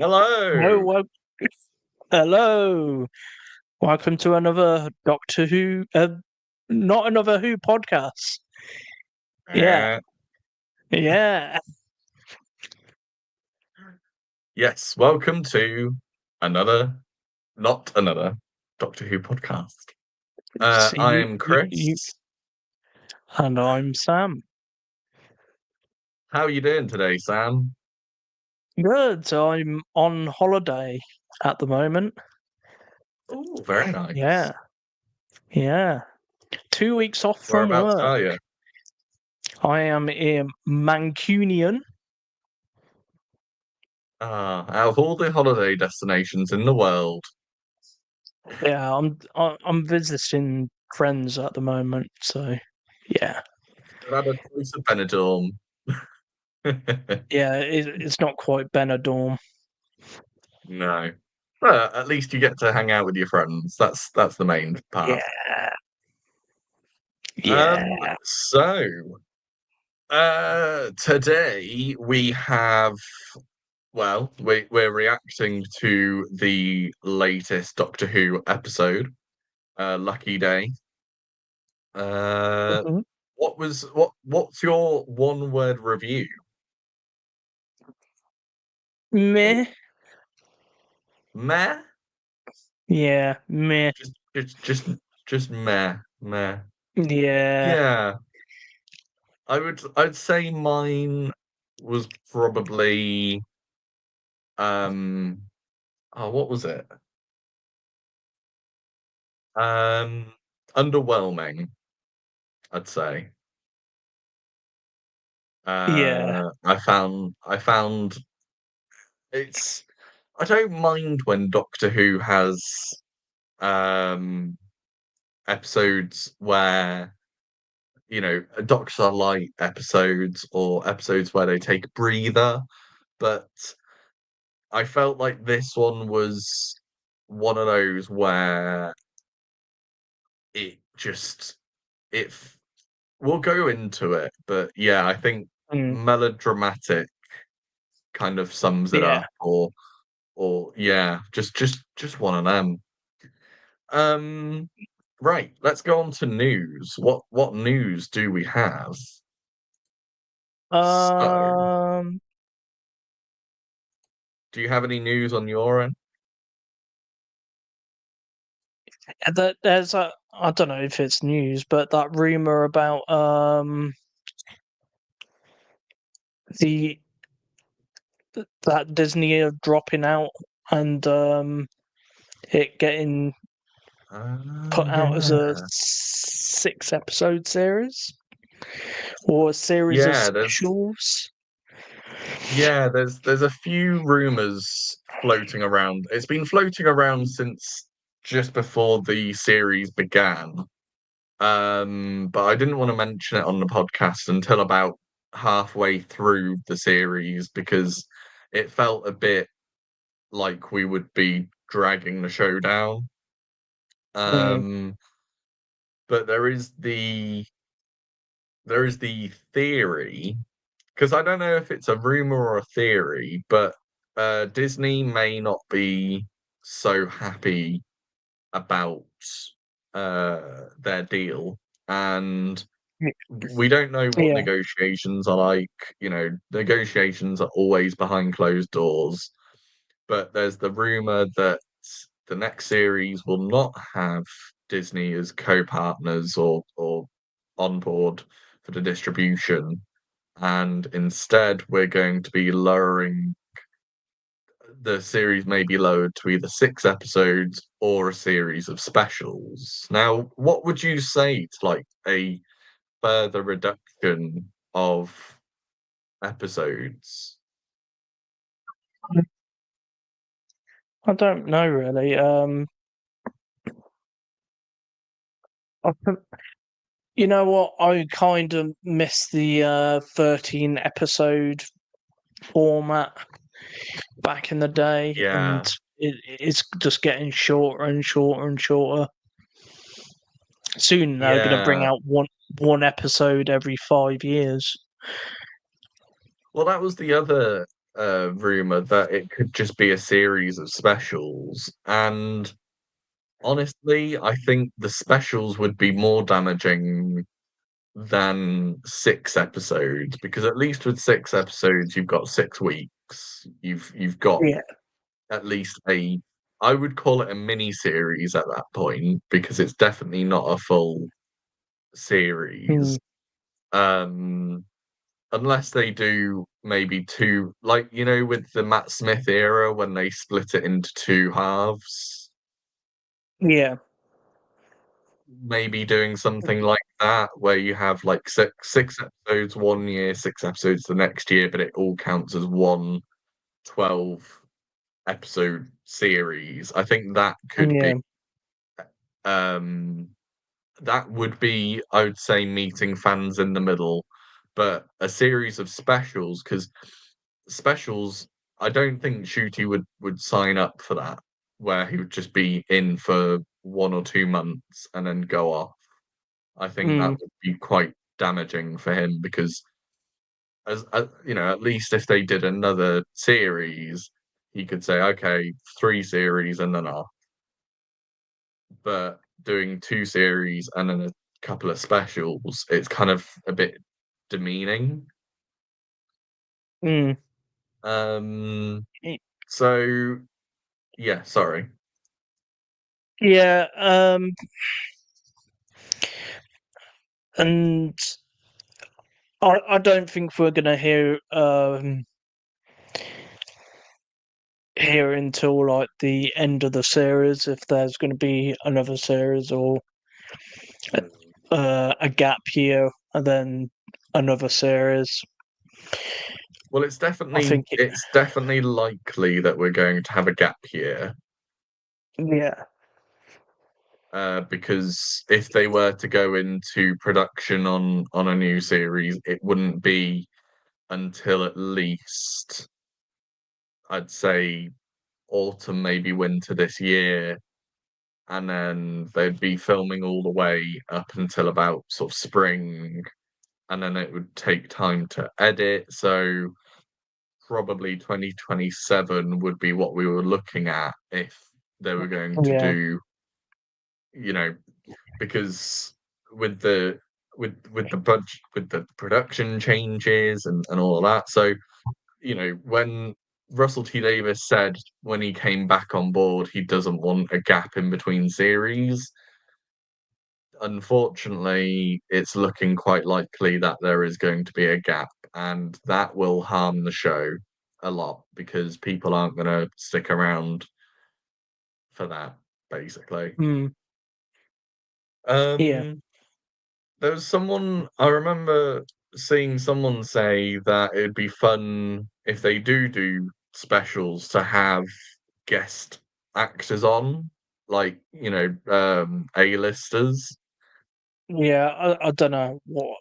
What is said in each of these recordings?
Hello, Hello. hello. Welcome to another Doctor Who, not another Who podcast. Yeah, Uh, yeah. yes, welcome to another, not another Doctor Who podcast. See I'm you, Chris. and I'm Sam. How are you doing today, Sam? Good. So I'm on holiday at the moment. Oh, very Yeah, nice. yeah. 2 weeks off from Whereabouts work. are you? I am in Mancunian. Out of all the holiday destinations in the world, Yeah, I'm visiting friends at the moment. So yeah, I've had a choice of Benidorm. yeah. It's not quite Benidorm. No. Well, at least you get to hang out with your friends. That's the main part. Yeah, Um, yeah. so today we have, well, we're reacting to the latest Doctor Who episode, Lucky Day. Uh, Mhm. what's your one word review? Meh. Meh? Yeah, meh. Just just just just meh, meh. Yeah, Yeah, I'd say mine was probably um what was it? Um Underwhelming, I'd say. yeah, I found it's I don't mind when Doctor Who has um episodes where, Doctor Light episodes or episodes where they take a breather, but I felt like this one was one of those where it just it f- we'll go into it, but yeah, I think mm, melodramatic kind of sums it yeah. up, or yeah, just one of them. Um, right, let's go on to news. What news do we have? So, Um, do you have any news on your end? there's a, I don't know if it's news, but that rumor about the that Disney are dropping out and it getting put out as a Yeah. 6 episode series or a series of Yeah, there's specials. yeah, there's a few rumors floating around. It's been floating around since just before the series began. But I didn't want to mention it on the podcast until about halfway through the series because it felt a bit like we would be dragging the show down. Mm, Um, but there is the theory, because I don't know if it's a rumor or a theory, but Disney may not be so happy about their deal, and we don't know what yeah. negotiations are like. Negotiations are always behind closed doors, but there's the rumor that the next series will not have Disney as co-partners or on board for the distribution, and instead we're going to be lowering the series may be lowered to either 6 episodes or a series of specials. Now, what would you say to like a further reduction of episodes? I don't know really. I You know what? I kind of miss the 13 episode format back in the day, and Yeah, it's just getting shorter and shorter and shorter. Soon they're going to bring yeah. out one episode every 5 years. Well, that was the other rumor that it could just be a series of specials, and honestly, I think the specials would be more damaging than 6 episodes, because at least with 6 episodes, you've got 6 weeks. You've got Yeah. at least I would call it a mini series at that point, because it's definitely not a full series. Mm. Um, unless they do maybe two, like with the Matt Smith era when they split it into two halves, Yeah. maybe doing something like that where you have like six episodes one year, 6 episodes the next year, but it all counts as one 12 episode series. I think that could be Yeah. um that would be, I would say, meeting fans in the middle, but a series of specials, because specials, I don't think Shooty would sign up for that, where he would just be in for 1 or 2 months and then go off. I think that Mm. would be quite damaging for him, because at least if they did another series, he could say, okay, 3 series and then off. But doing 2 series and then a couple of specials, it's kind of a bit demeaning. Mm. Um, Y- so yeah, sorry. Yeah. And I don't think we're gonna hear until like the end of the series if there's gonna be another series, or a gap year and then another series. Well, it's I definitely think it, it's definitely likely that we're going to have a gap year, yeah. because if they were to go into production on a new series, it wouldn't be until at least, I'd say, autumn, maybe winter this year, and then they'd be filming all the way up until about sort of spring, and then it would take time to edit. So probably 2027 would be what we were looking at if they were going to Yeah. do, you know, because with the with the budget, with the production changes and all of that. So, when Russell T Davies said when he came back on board he doesn't want a gap in between series, unfortunately, it's looking quite likely that there is going to be a gap, and that will harm the show a lot, because people aren't going to stick around for that, basically. Mm. Yeah. Um, there was someone, I remember seeing someone say that it'd be fun if they do specials to have guest actors on, like, A-listers. Yeah. I don't know what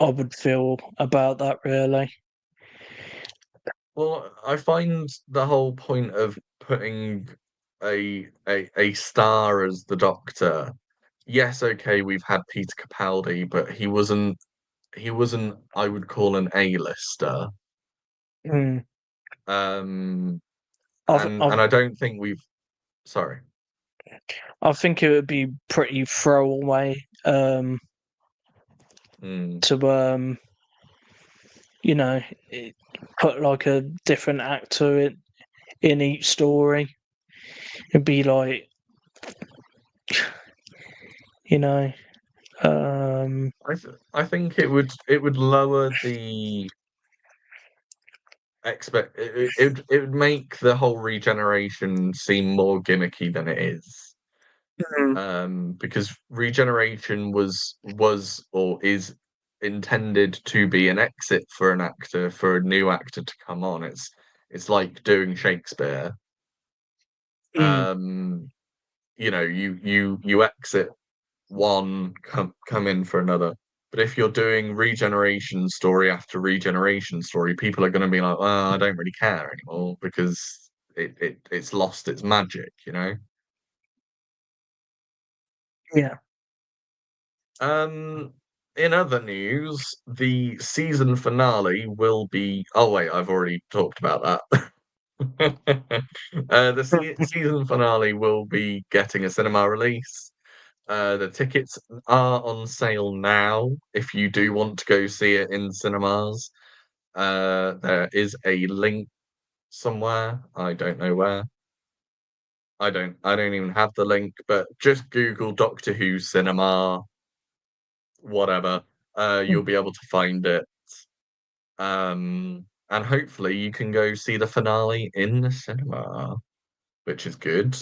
I would feel about that really. Well, I find the whole point of putting a star as the Doctor. Yes, okay, we've had Peter Capaldi, but he wasn't I would call an A-lister. Mm. Um I've, and I've, I don't think we've sorry. I think it would be pretty throwaway Mm, to you know it- put like a different actor in each story. It'd be like, you know, um, I think it would lower the it would make the whole regeneration seem more gimmicky than it is. mm, Because regeneration was or is intended to be an exit for an actor, for a new actor to come on. It's like doing Shakespeare. mm, Um, you exit one, come in for another. But if you're doing regeneration story after regeneration story, people are going to be like, well, I don't really care anymore, because it's lost its magic. yeah, Um, In other news, the season finale will be. Oh wait, I've already talked about that. Season finale will be getting a cinema release. The tickets are on sale now if you do want to go see it in cinemas. There is a link somewhere. I don't know where. I don't even have the link, but just Google Doctor Who cinema, whatever. You'll be able to find it. And hopefully you can go see the finale in the cinema, which is good.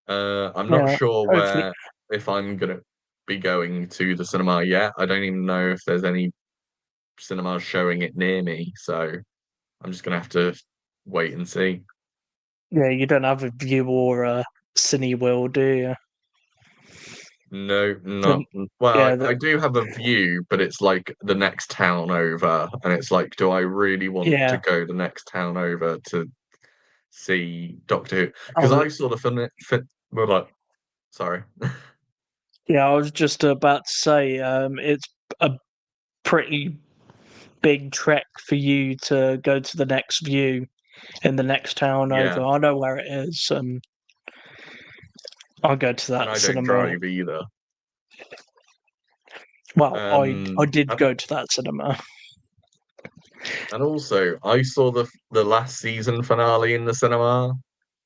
I'm not Yeah, sure hopefully. where if I'm gonna be going to the cinema yet. I don't even know if there's any cinemas showing it near me, so I'm just gonna have to wait and see. Yeah, you don't have a view or a Cineworld, do you? No, not The, well. yeah, I do have a view, but it's like the next town over, and it's like, do I really want to yeah. go the next town over to see Doctor Who? I Because was, I saw the well, like, sorry. yeah, I was just about to say, it's a pretty big trek for you to go to the next view in the next town over. Yeah, I know where it is, and I'll go to and that I don't cinema. drive either. Well, I Um, did and go to that cinema. and also I saw the last season finale in the cinema,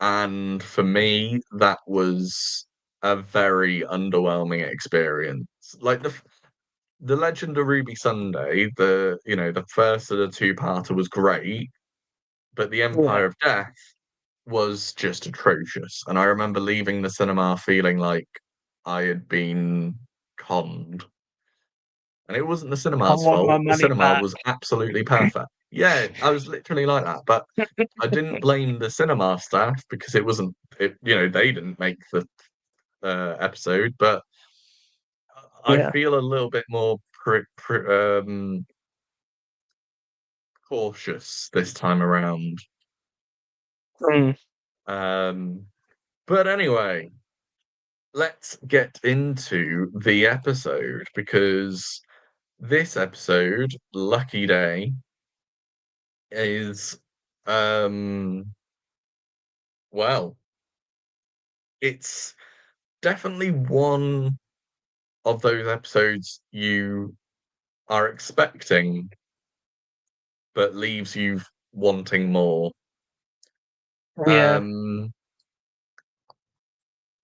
and for me that was a very underwhelming experience. Like the Legend of Ruby Sunday, the first of the two-parter was great, but the Yeah, Empire of Death was just atrocious. And I remember leaving the cinema feeling like I had been conned. And it wasn't the I cinema's want my fault. The money cinema back. was absolutely perfect. Yeah, I was literally like that. But I didn't blame the cinema staff because they didn't make the episode, but I Yeah. feel a little bit more cautious this time around. Mm. Um, but anyway, let's get into the episode because this episode, Lucky Day, is um well, it's definitely one of those episodes you are expecting but leaves you wanting more. Yeah. Um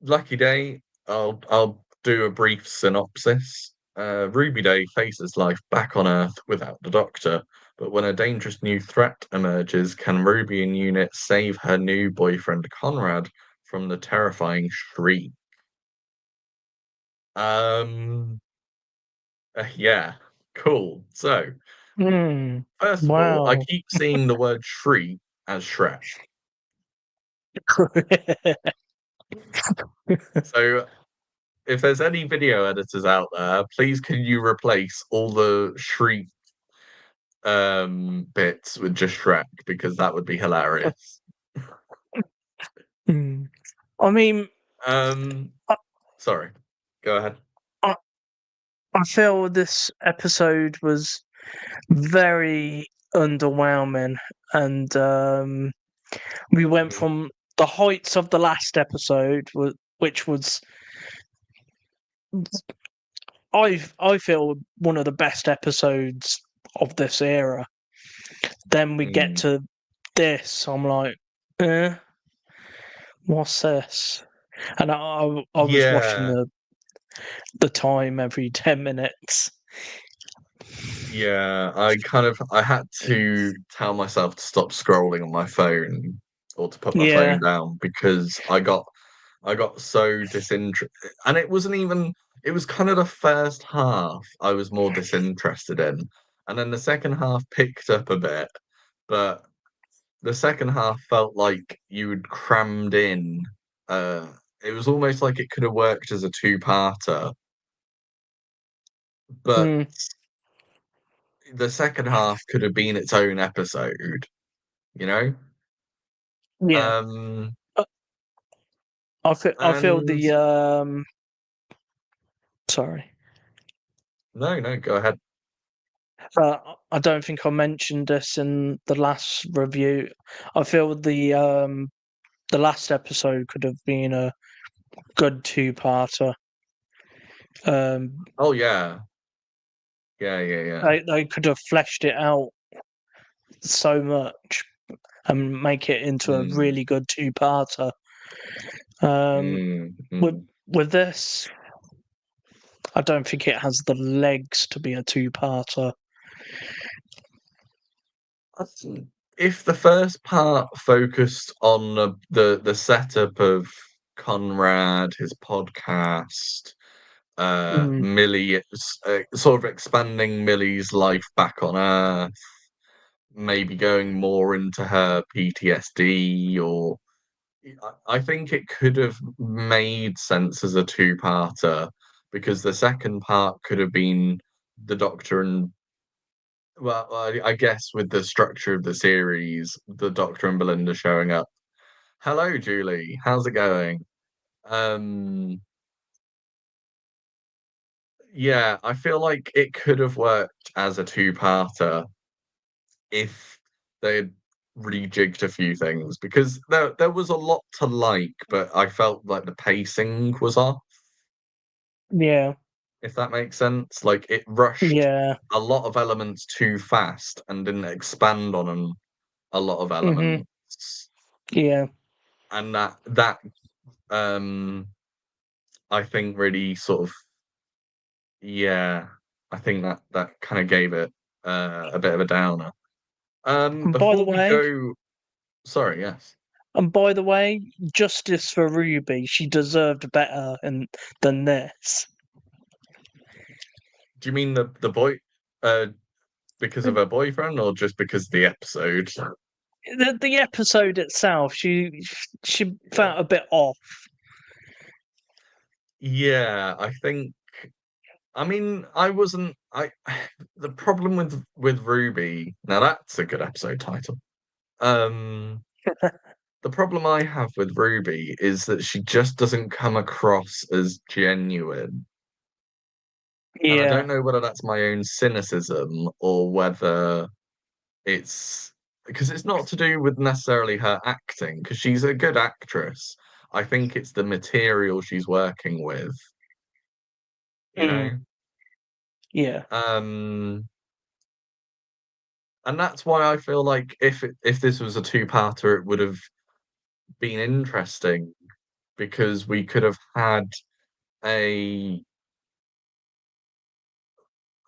Lucky Day, I'll do a brief synopsis. Ruby Day faces life back on Earth without the Doctor, but when a dangerous new threat emerges, can Ruby and Unit save her new boyfriend Conrad from the terrifying Shreek? Um, yeah, cool. So, Mm. first of all, I Wow. keep seeing the word Shreek as Shrek. So, if there's any video editors out there, please can you replace all the Shriek bits with just Shrek because that would be hilarious. Mm. I mean, Um, I, sorry, go ahead. I I feel this episode was very underwhelming, and we went Mhm. from the heights of the last episode, which was I feel one of the best episodes of this era. Then we get Mm. to this. I'm like, what's this? And I was watching Yeah, the time every 10 minutes. yeah. I had to tell myself to stop scrolling on my phone or to put my Yeah. phone down because I got so disinterested, and it wasn't even. It was kind of the first half I was more disinterested in, and then the second half picked up a bit, but the second half felt like you'd crammed in. Uh, it was almost like it could have worked as a two-parter, but Mm, the second half could have been its own episode, you know? yeah. Um, Uh, I feel and the sorry. No, go ahead. I don't think I mentioned this in the last review. I feel the last episode could have been a good two-parter. Oh yeah. Yeah. They could have fleshed it out so much and make it into a Mm, really good two-parter. Um, with mm. with this, I don't think it has the legs to be a two-parter. If the first part focused on the setup of Conrad, his podcast, Mm, Millie, sort of expanding Millie's life back on Earth, maybe going more into her PTSD, or I think it could have made sense as a two-parter because the second part could have been the Doctor and well, I guess with the structure of the series, the Doctor and Belinda showing up. Hello, Julie. How's it going? Um, yeah, I feel like it could have worked as a two-parter if they'd rejigged a few things because there was a lot to like, but I felt like the pacing was off, yeah, if that makes sense. Like it rushed yeah, a lot of elements too fast and didn't expand on a lot of hmm elements. yeah. And that um I think really sort of yeah, I think that kind of gave it a bit of a downer. And by the Before we way, go, sorry, yes. and by the way, justice for Ruby. She deserved better than this. Do you mean the boy uh because of her boyfriend or just because of the episode? The episode itself, she Yeah. felt a bit off. Yeah, I think I mean I wasn't I the problem with Ruby, now that's a good episode title. Um the problem I have with Ruby is that she just doesn't come across as genuine. And I don't Yeah. know whether that's my own cynicism or whether it's because it's not to do with necessarily her acting, because she's a good actress. I think it's the material she's working with, you Mm, know? yeah. Um, and that's why I feel like if this was a two-parter, it would have been interesting because we could have had a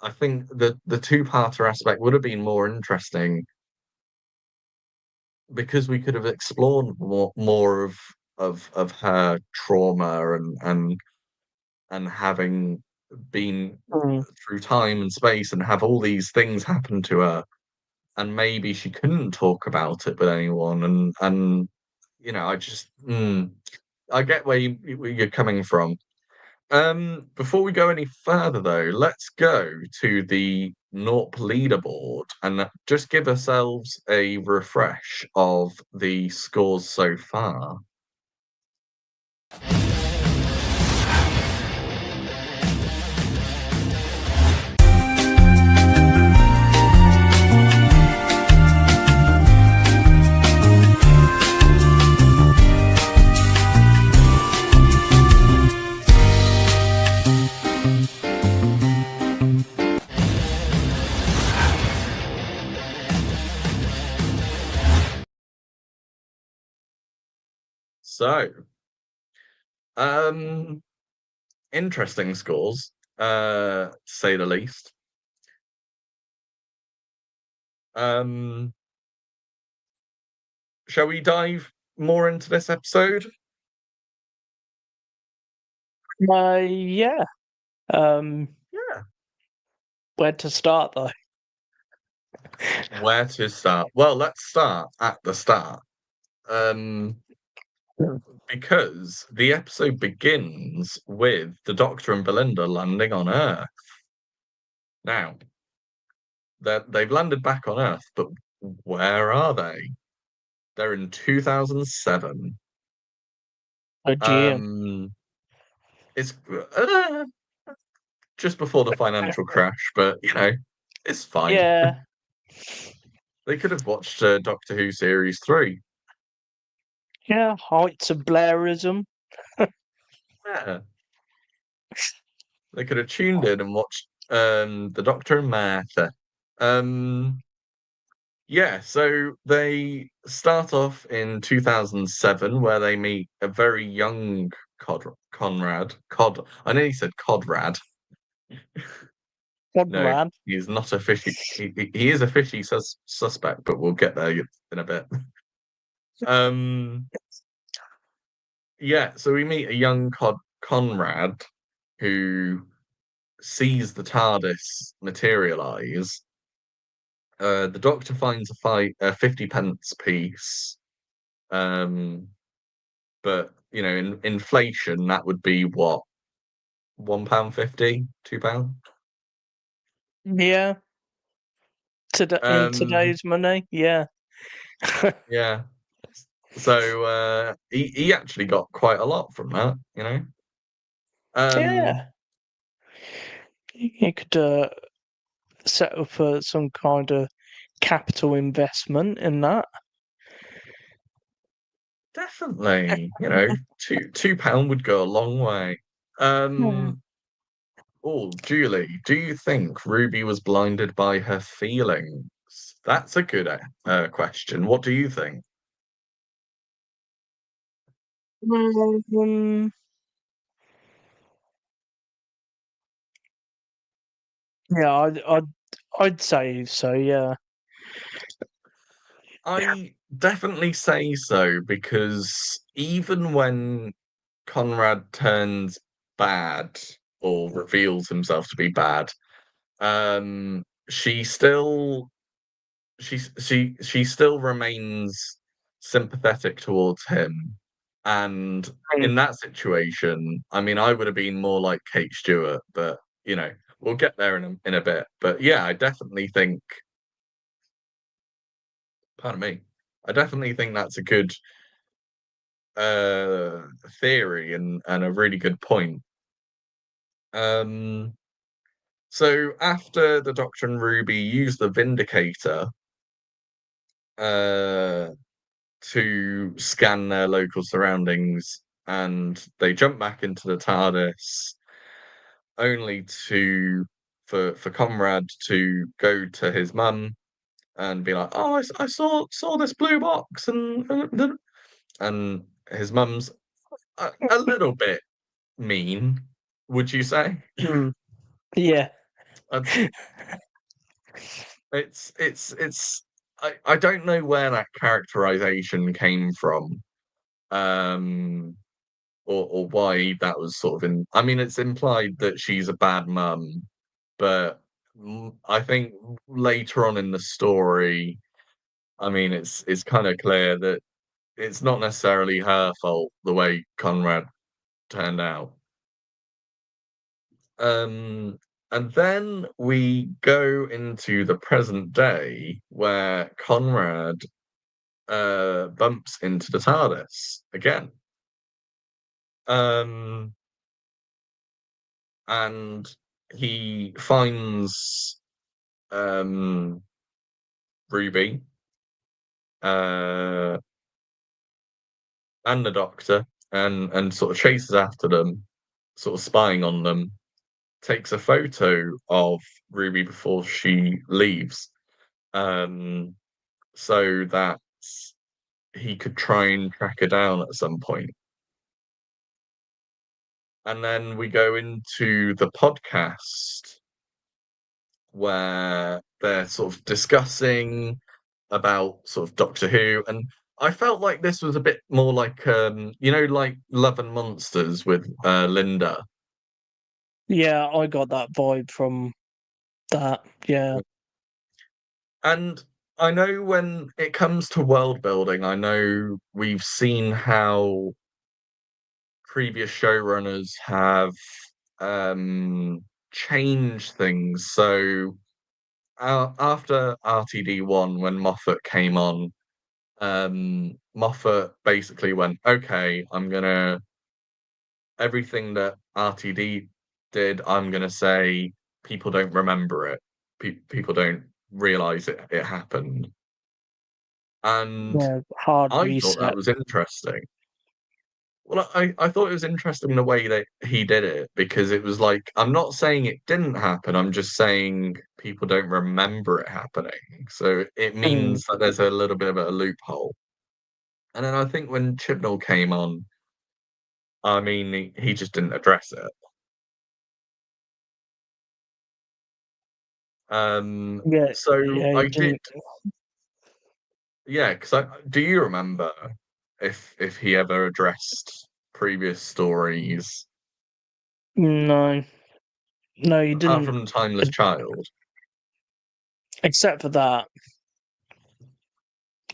I think the two-parter aspect would have been more interesting because we could have explored more of her trauma and having been Mm, through time and space and have all these things happen to her, and maybe she couldn't talk about it with anyone, and I just I get where you're coming from. Before we go any further, though, let's go to the NAWP leaderboard and just give ourselves a refresh of the scores so far. So, um, interesting scores, to say the least. Um, shall we dive more into this episode? yeah. Um, Yeah. where to start though? Where to start? Well, let's start at the start. Um, Mm. because the episode begins with the Doctor and Belinda landing on Earth. Now, they've landed back on Earth, but where are they? They're in 2007. Aegean. Um, it's just before the financial crash, but it's fine. Yeah, They could have watched Doctor Who series 3. yeah, heights of Blairism. Yeah, they could have tuned in and watched the Doctor and Martha. Um, yeah, so they start off in 2007, where they meet a very young Conrad. I know he said Conrad. No, Conrad. he's not a fishy. He is a fishy suspect, but we'll get there in a bit. Um, yeah, so we meet a young Conrad who sees the TARDIS materialize. The Doctor finds a 50 pence piece. But in inflation, that would be what, £1.50, £2. Yeah, in Um, today's money, yeah. yeah. So he actually got quite a lot from that. Um, Yeah, you could set up some kind of capital investment in that. definitely, £2 would go a long way. Hmm. Um, oh, Julie, do you think Ruby was blinded by her feelings? That's a good question. What do you think? Um, yeah, I'd say so. Yeah. I definitely say so because even when Conrad turns bad or reveals himself to be bad, she still she still remains sympathetic towards him. And Mm. in that situation, I mean, I would have been more like Kate Stewart, but we'll get there in a bit. But yeah, I definitely think, pardon me, I definitely think that's a good uh theory and a really good point. Um, so after the Doctor and Ruby use the Vindicator uh to scan their local surroundings, and they jump back into the TARDIS, only for Conrad to go to his mum and be like, "Oh, I saw this blue box," and his mum's a little bit mean, would you say? Mm. Yeah. Uh, it's I don't know where that characterization came from, um, or why that was sort of in. I mean, it's implied that she's a bad mum, but I think later on in the story, I mean, it's kind of clear that it's not necessarily her fault the way Conrad turned out. Um, and then we go into the present day where Conrad bumps into the TARDIS again. Um, and he finds Ruby uh, and the Doctor and sort of chases after them, sort of spying on them, takes a photo of Ruby before she leaves, um, so that he could try and track her down at some point. And then we go into the podcast where they're sort of discussing about sort of Doctor Who, and I felt like this was a bit more like like Love and Monsters with Linda. Yeah, I got that vibe from that. Yeah. And I know when it comes to world building, I know we've seen how previous showrunners have changed things. So after RTD1, when Moffat came on, Moffat basically went, okay, I'm gonna everything that RTD did, I'm gonna say people don't remember it. People don't realize it happened. And Yeah, hard I thought that reset. was interesting. Well, I thought it was interesting the way that he did it because it was like, I'm not saying it didn't happen, I'm just saying people don't remember it happening. So it Mm, means that there's a little bit of a loophole. And then I think when Chibnall came on, I mean, he just didn't address it. yeah, So yeah, he I did, didn't. yeah, because do you remember if he ever addressed previous stories No, no, he apart didn't. from Timeless uh, Child? Except for that,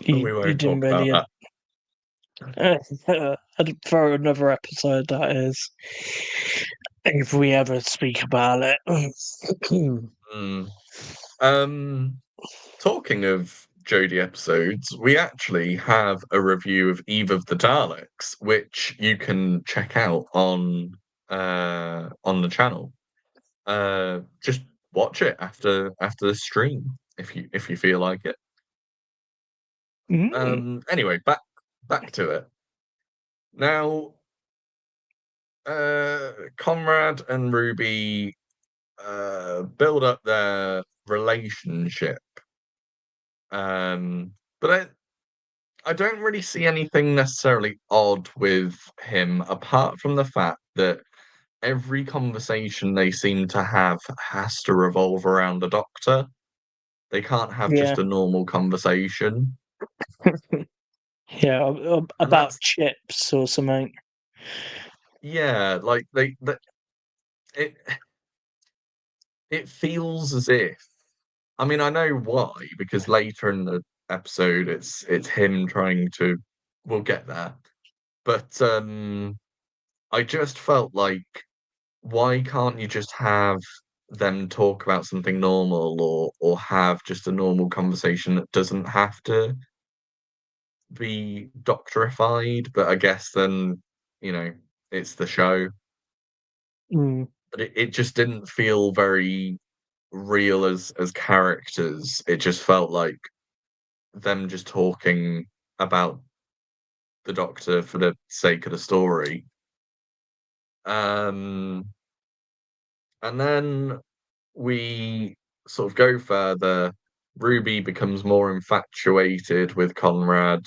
But we he won't didn't talk about really. that. For another episode, that is, if we ever speak about it. Mm. Um, Talking of Jodie episodes, we actually have a review of Eve of the Daleks, which you can check out on the channel. Just watch it after the stream if you feel like it. Mm, Anyway, back to it. Now, Conrad and Ruby build up their relationship. But I don't really see anything necessarily odd with him, apart from the fact that every conversation they seem to have has to revolve around the doctor. They can't have yeah, just a normal conversation. yeah, And about that's, chips or something. yeah, like it, it feels as if, I mean, I know why, because later in the episode, it's him trying to, we'll get there. But I just felt like, why can't you just have them talk about something normal or have just a normal conversation that doesn't have to be doctorified? But I guess then, you know, it's the show. Mm, But it just didn't feel very real as characters. It just felt like them just talking about the Doctor for the sake of the story. Um, and then we sort of go further. Ruby becomes more infatuated with Conrad.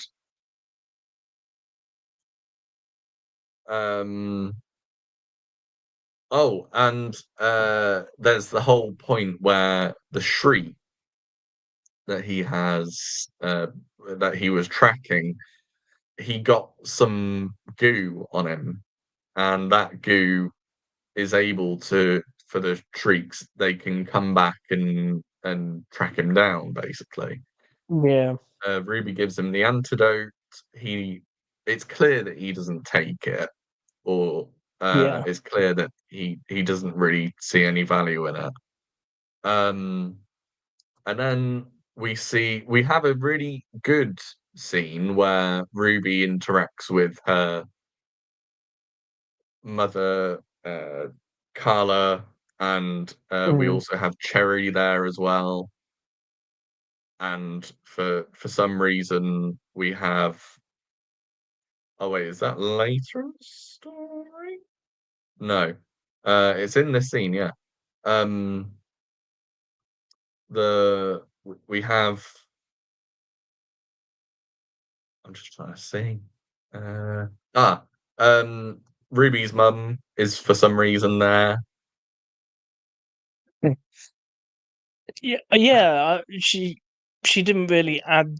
Um, oh, and there's the whole point where the Shreek that he has, that he was tracking, he got some goo on him, and that goo is able to, for the Shrieks, they can come back and track him down, basically. yeah, Ruby gives him the antidote. He, it's clear that he doesn't take it, or yeah. it's clear that he doesn't really see any value in it. Um, and then we have a really good scene where Ruby interacts with her mother, Carla, and we Mm. also have Cherry there as well. And for some reason we have, oh wait, is that later in the story? No. It's in this scene, yeah. Um we have, I'm just trying to see. Uh ah um Ruby's mum is for some reason there. Yeah, yeah. She didn't really add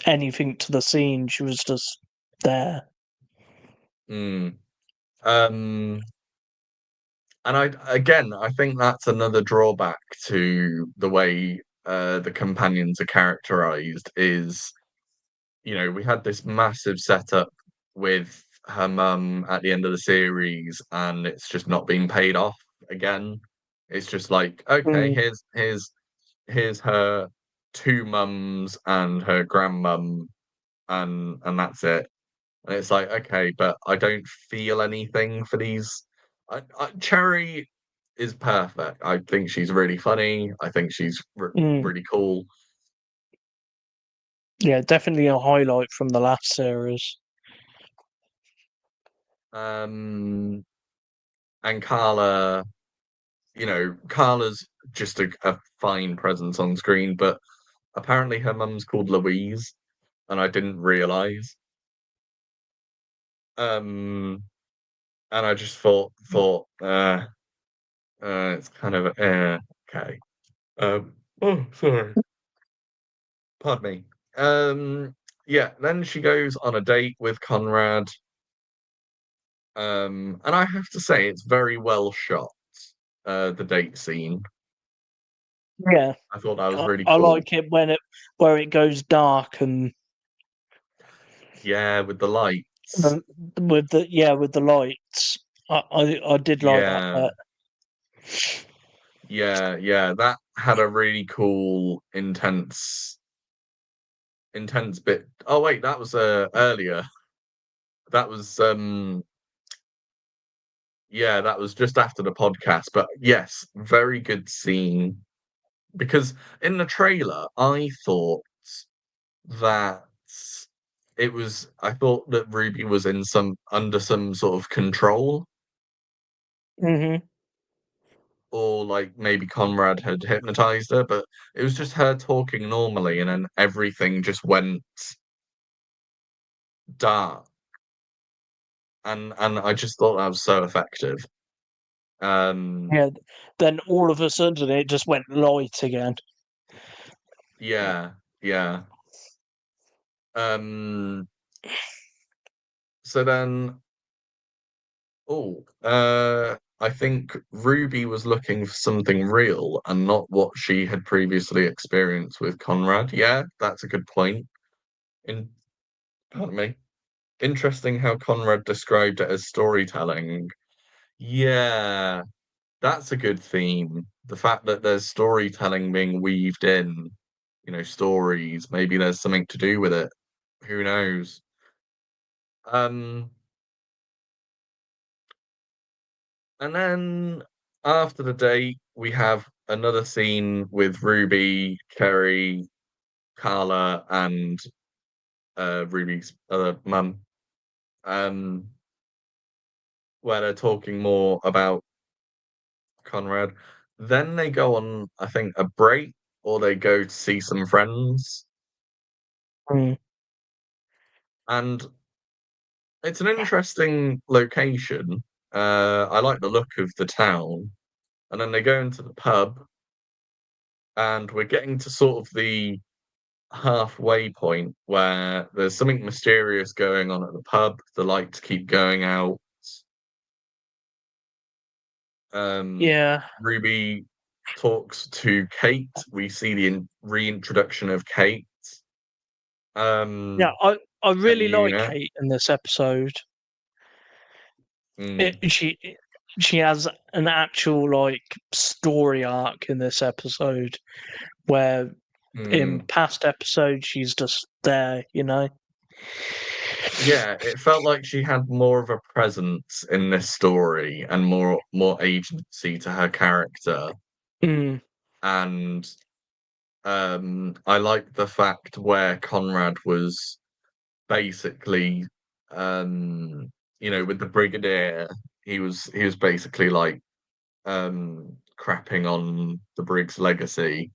anything to the scene. She was just there. Mm. Um and I think that's another drawback to the way the companions are characterized is, you know, we had this massive setup with her mum at the end of the series, and it's just not being paid off again. It's just like, okay, Mm, here's her two mums and her grandmum, and that's it. And it's like, okay, but I don't feel anything for these. Cherry. is perfect. I think she's really funny. I think she's Mm. really cool. Yeah, definitely a highlight from the last series. And Carla, Carla's just a fine presence on screen, but apparently her mum's called Louise, and I didn't realize. Um, and I just thought, it's kind of okay. Oh, sorry, pardon me. Yeah. Then she goes on a date with Conrad. And I have to say, it's very well shot. The date scene. Yeah, I thought that was really I cool. like it where it goes dark and Yeah, with the lights. um, with the lights. I did like that Yeah, bit. yeah. That had a really cool, intense bit. Oh wait, that was earlier. That was yeah, that was just after the podcast. But yes, very good scene. Because in the trailer, that I thought that Ruby was in some under some sort of control, Hmm. or like maybe Conrad had hypnotized her, but it was just her talking normally, and then everything just went dark, and I just thought that was so effective. Um, Yeah, then all of a sudden it just went light again. yeah, yeah. Um, so then, I think Ruby was looking for something real and not what she had previously experienced with Conrad. Yeah, that's a good point. In Pardon me. Interesting how Conrad described it as storytelling. Yeah, that's a good theme. The fact that there's storytelling being weaved in, stories, maybe there's something to do with it. Who knows? Um, and then after the date, we have another scene with Ruby, Cherry, Carla, and Ruby's other mum, um, where they're talking more about Conrad. Then they go on, I think, a break, or they go to see some friends. Mm. And it's an interesting location. I like the look of the town. And then they go into the pub, and we're getting to sort of the halfway point where there's something mysterious going on at the pub. The lights keep going out. Um, Yeah, Ruby talks to Kate. We see the reintroduction of Kate. yeah. Um, I really and like Una. Kate in this episode. Mm, It, she has an actual like story arc in this episode where in mm. past episodes she's just there, you know. Yeah, it felt like she had more of a presence in this story and more agency to her character. Mm. And I like the fact where Conrad was basically with the Brigadier, he was basically like crapping on the Briggs legacy.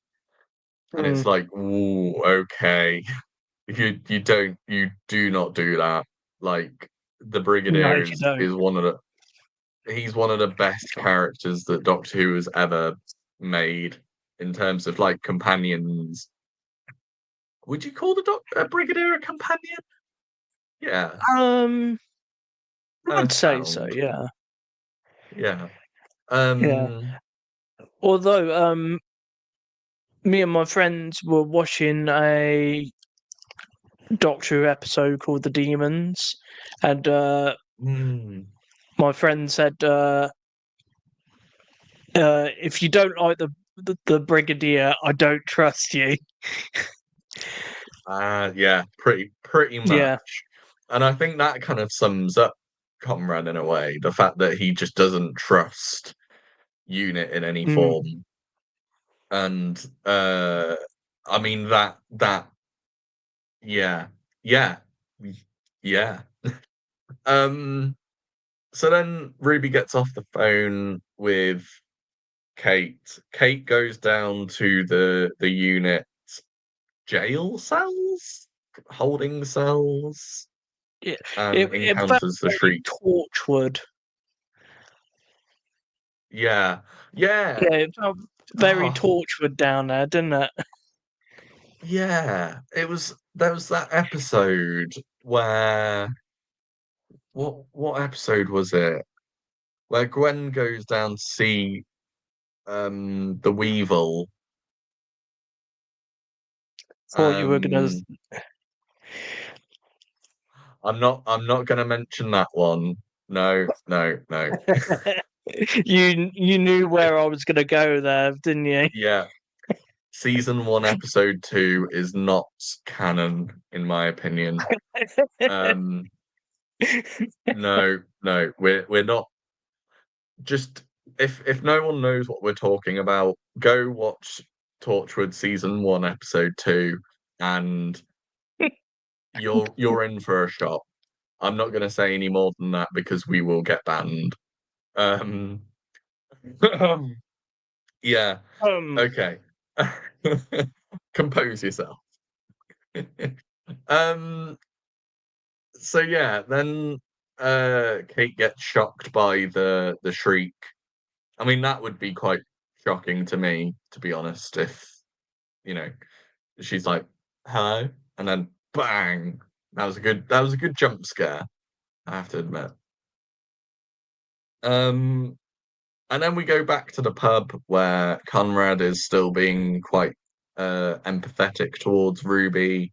And it's Mm. like, ooh, okay. You do not do that. Like the No, Brigadier you don't. is he's one of the best characters that Doctor Who has ever made in terms of like companions. Would you call the Brigadier a companion? Yeah, Um, I'd say so. Earthbound. Yeah, Yeah. yeah. Um. Although, me and my friends were watching a Doctor Who episode called "The Demons," and mm, my friend said, "If you don't like the Brigadier, I don't trust you." yeah, pretty Yeah. much. And I think that kind of sums up Conrad in a way. The fact that he just doesn't trust, unit in any form. And I mean that yeah. Yeah. Yeah. So then Ruby gets off the phone with Kate. Kate goes down to the unit jail cells, holding cells, Yeah, and it felt encounters the very Shriek. Torchwood. Yeah. Yeah. Yeah, it felt very Oh, Torchwood down there, didn't it? yeah. There was that episode where what episode was it? Where Gwen goes down to see the Weevil. Thought you were gonna. Um I'm not gonna mention that one. No, no, no. You knew where I was gonna go there, didn't you? Yeah. Season 1, episode 2 is not canon, in my opinion. Um no, no, we're not. Just if no one knows what we're talking about, go watch Torchwood season 1, episode 2, and you're in for a shock. I'm not gonna say any more than that because we will get banned. Um yeah, um, okay. Compose yourself. Um so yeah, then Kate gets shocked by the Shriek. I mean, that would be quite shocking to me, to be honest, if, you know, she's like, "Hello," and then bang. That was a good jump scare, I have to admit. Um, and then we go back to the pub where Conrad is still being quite empathetic towards Ruby,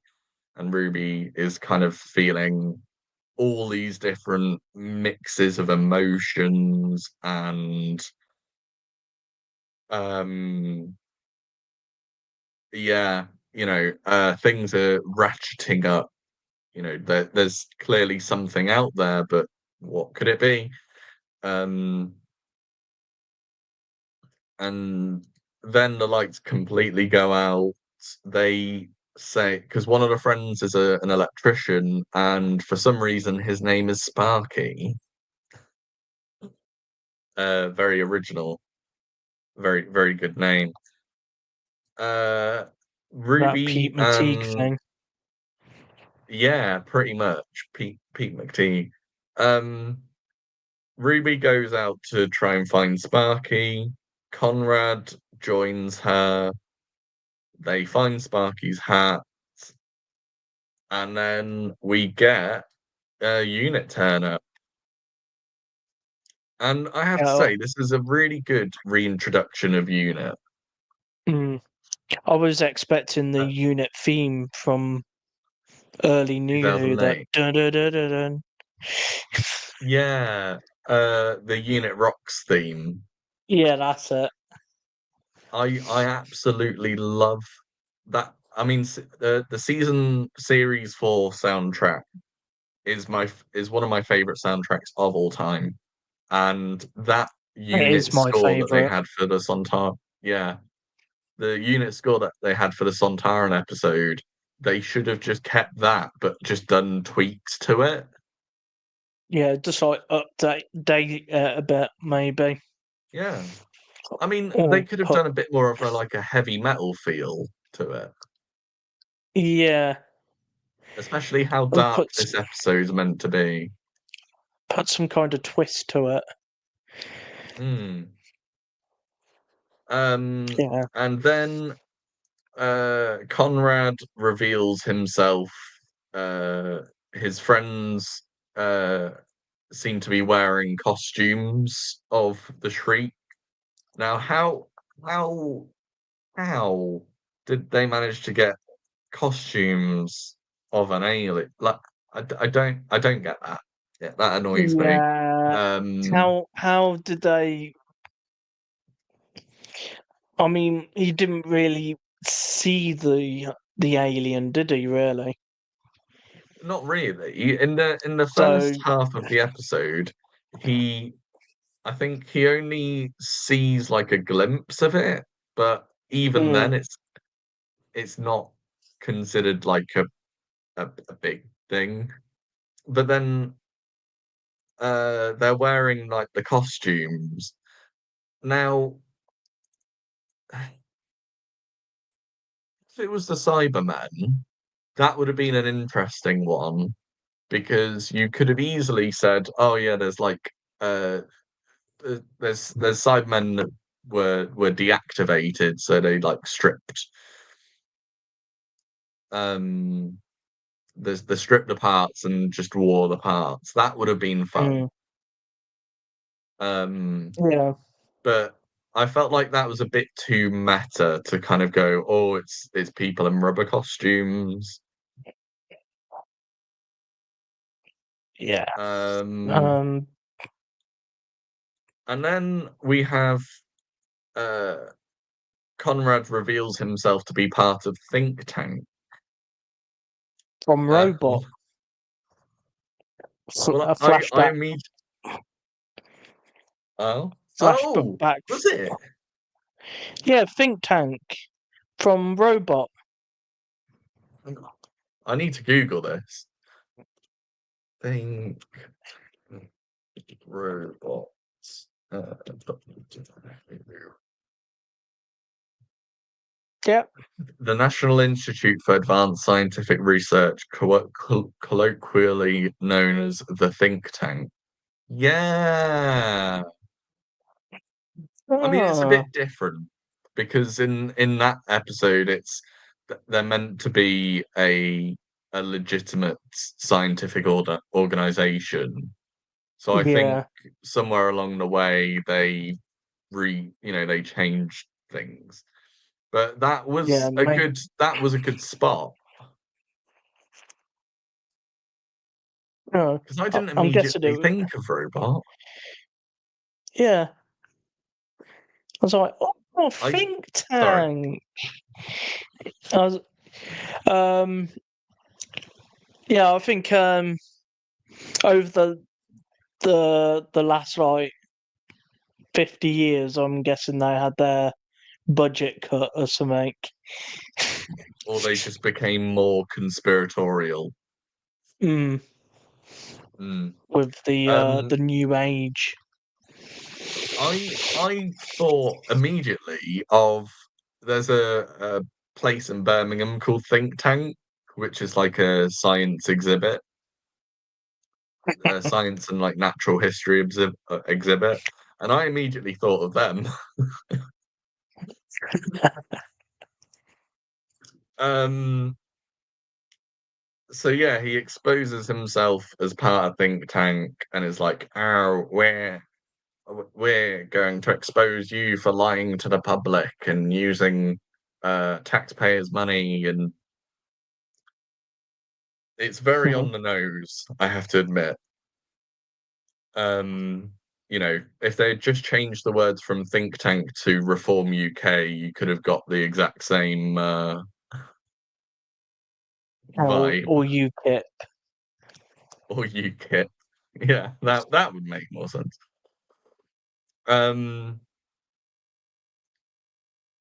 and Ruby is kind of feeling all these different mixes of emotions and um yeah, things are ratcheting up. There's clearly something out there, but what could it be? Um, and then the lights completely go out. They say, because one of the friends is an electrician, and for some reason his name is Sparky. Very original, very, very good name. Uh, that Ruby Pete McTeague and thing. yeah, pretty much Pete McTee. Um, Ruby goes out to try and find Sparky. Conrad joins her. They find Sparky's hat, and then we get a unit turn up. And I have to Oh, say, this is a really good reintroduction of unit. mm. I was expecting the Uh, unit theme from early New Who, that 2008. dun dun dun dun dun. Yeah, the unit rocks theme. Yeah, that's it. I absolutely love that. I mean, the season series 4 soundtrack is one of my favorite soundtracks of all time, and that It unit is my score that they favourite. had for the yeah, the unit score that they had for the Sontaran episode, they should have just kept that, but just done tweaks to it. Yeah, just like update date it a bit, maybe. Yeah, I mean, they Or could have put, done a bit more of a like a heavy metal feel to it, yeah, especially how or dark this episode is meant to be. put some kind of twist to it. Hmm. Yeah. And then Conrad reveals himself. Uh, his friends uh, seem to be wearing costumes of the Shriek. Now, how, how did they manage to get costumes of an alien? Like, I don't get that. Yeah, that annoys me. Yeah. Um, How did they? I mean, he didn't really see the alien, did he? Really? Not really. In the So first half of the episode, he I think he only sees like a glimpse of it, but even Mm, then, it's not considered like a big thing. But then they're wearing like the costumes. Now, if it was the Cybermen, that would have been an interesting one because you could have easily said, "Oh yeah, there's like uh, there's Cybermen that were deactivated, so they like stripped um there's the stripped the parts and just wore the parts." That would have been fun. mm, Um, yeah, but I felt like that was a bit too meta to kind of go, "Oh, it's people in rubber costumes." yeah. Um, Um, and then we have uh Conrad reveals himself to be part of Think Tank. from Uh, Robot, well, a I flashback, immediately oh oh flashback. was it? Yeah, think tank from Robot. I need to Google this. Think robots. Yep. The National Institute for Advanced Scientific Research, colloquially known as the think tank. Yeah. I mean, it's a Ah, bit different because in that episode, they're meant to be a legitimate scientific organization. So I think yeah, somewhere along the way they changed things. But yeah, mate. that was a good spot Oh, because I didn't I'm guessing immediately it. think of robot. Yeah, I was like, oh, I think sorry. tank. I was, um, yeah, I think over the last like 50 years, I'm guessing they had their budget cut or something. Or they just became more conspiratorial. Mm, Mm. with Um, the new age. I thought immediately of there's a place in Birmingham called Think Tank, which is like a science exhibit, a science and like natural history exhibit, and I immediately thought of them. um, so yeah, he exposes himself as part of Think Tank and is like, "Oh, we're going to expose you for lying to the public and using taxpayers' money," and it's very on the nose, I have to admit. Um, if they had just changed the words from think tank to Reform UK, you could have got the exact same vibe Or UKIP. or UKIP. Yeah, that would make more sense. Um,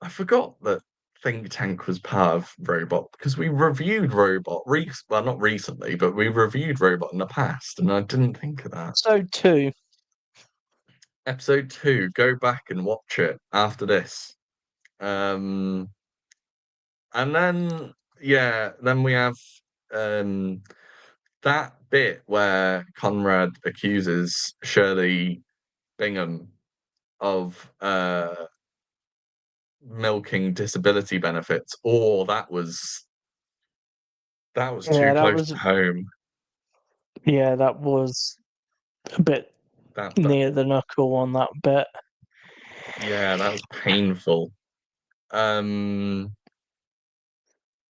I forgot that Think Tank was part of Robot because we reviewed Robot well, not recently, but we reviewed Robot in the past, and I didn't think of that. So too. Episode 2, go back and watch it after this. Um, and then yeah, then we have um that bit where Conrad accuses Shirley Bingham of milking disability benefits. Or that was too Yeah, that close was to home. that was a bit That near the knuckle on that bit. yeah, that was painful. Um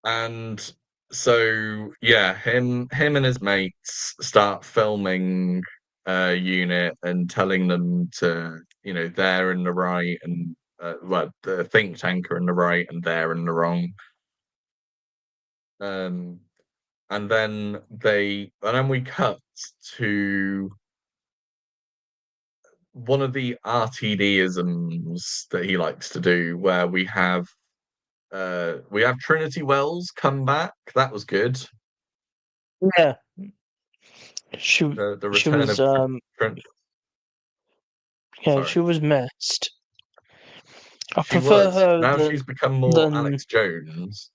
and so yeah, him and his mates start filming unit and telling them to, they're in the right, and well, the think tank are in the right and they're in the wrong. Um and then we cut to one of the RTD-isms that he likes to do, where we have Trinity Wells come back. That was good. Yeah, she The she return was of Trin yeah, sorry. she was missed. I She prefer was. her Now she's become more than Alex Jones.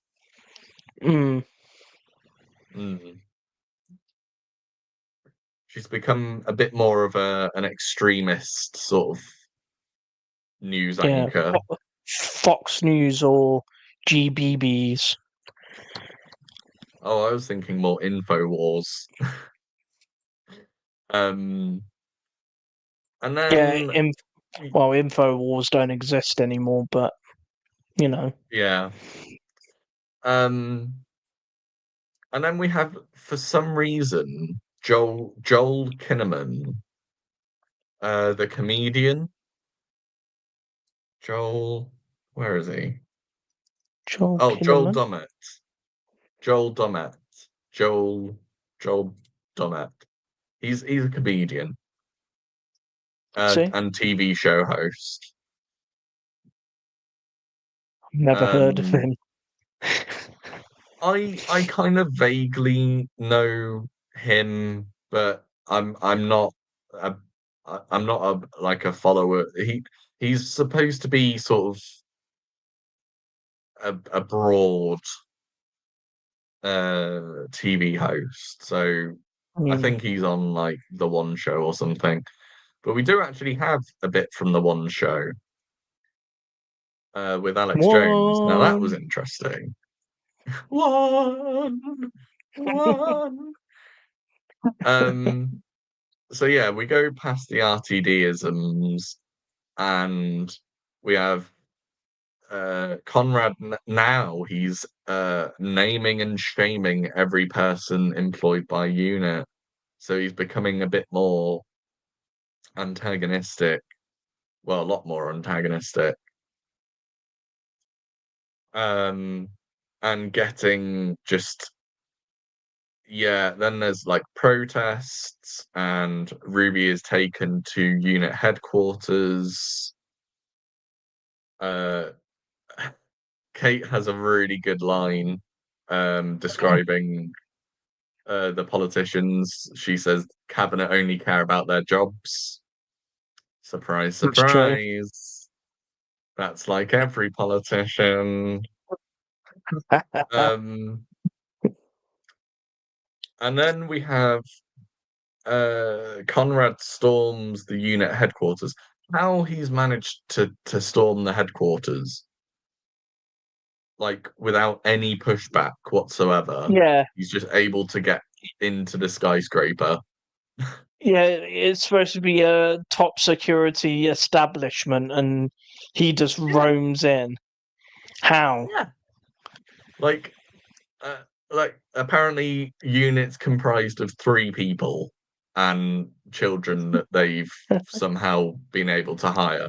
mm, Mm. She's become a bit more of an extremist sort of news yeah, anchor. Fox News or GBBs. Oh, I was thinking more InfoWars. Um, and Yeah, then well, InfoWars don't exist anymore, but you know, yeah. Um, and then we have, for some reason, Joel Kinnaman, the comedian. Joel, where is he? Joel Oh, Joel Kinnaman. Dommett. Joel Dommett. Joel Joel Dommett. He's a comedian See, and TV show host. never heard of Um, him. I kind of vaguely know him, but I'm not a I'm not like a follower. He's supposed to be sort of a broad TV host, so I Hmm. think he's on like the One Show or something. But we do actually have a bit from the One Show with Alex Jones. Now that was One. interesting. One, one. Um, so yeah, we go past the RTD-isms and we have Conrad now he's naming and shaming every person employed by unit. So he's becoming a bit more antagonistic. Well, a lot more antagonistic. Um, and getting just yeah, then there's like protests, and Ruby is taken to unit headquarters. Uh, Kate has a really good line describing the politicians. She says, Cabinet only care about their jobs. Surprise, It's true. surprise. That's like every politician. Um, and then we have Conrad storms the unit headquarters. How he's managed to storm the headquarters, like without any pushback whatsoever. Yeah, He's just able to get into the skyscraper. yeah. It's supposed to be a top security establishment, and he just Yeah, roams in. How? yeah. Like, uh, like apparently units comprised of three people and children that they've somehow been able to hire.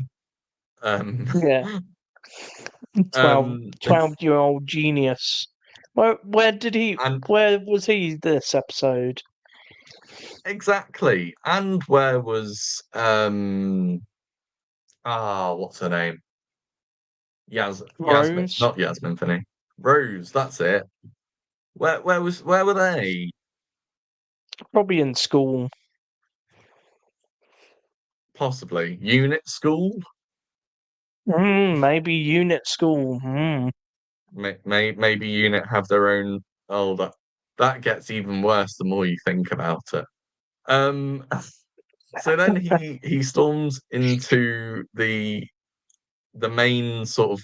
Um, Yeah, 12, um, 12-year-old genius. Where did he? and Where was he this episode? exactly. And where was what's her name? Yasmin, Rose, not Yasmin Finney. Rose, that's it. Where were they? probably in school. Possibly. Unit school? Maybe unit school. Maybe unit have their own oh that gets even worse the more you think about it. Um so then he storms into the main sort of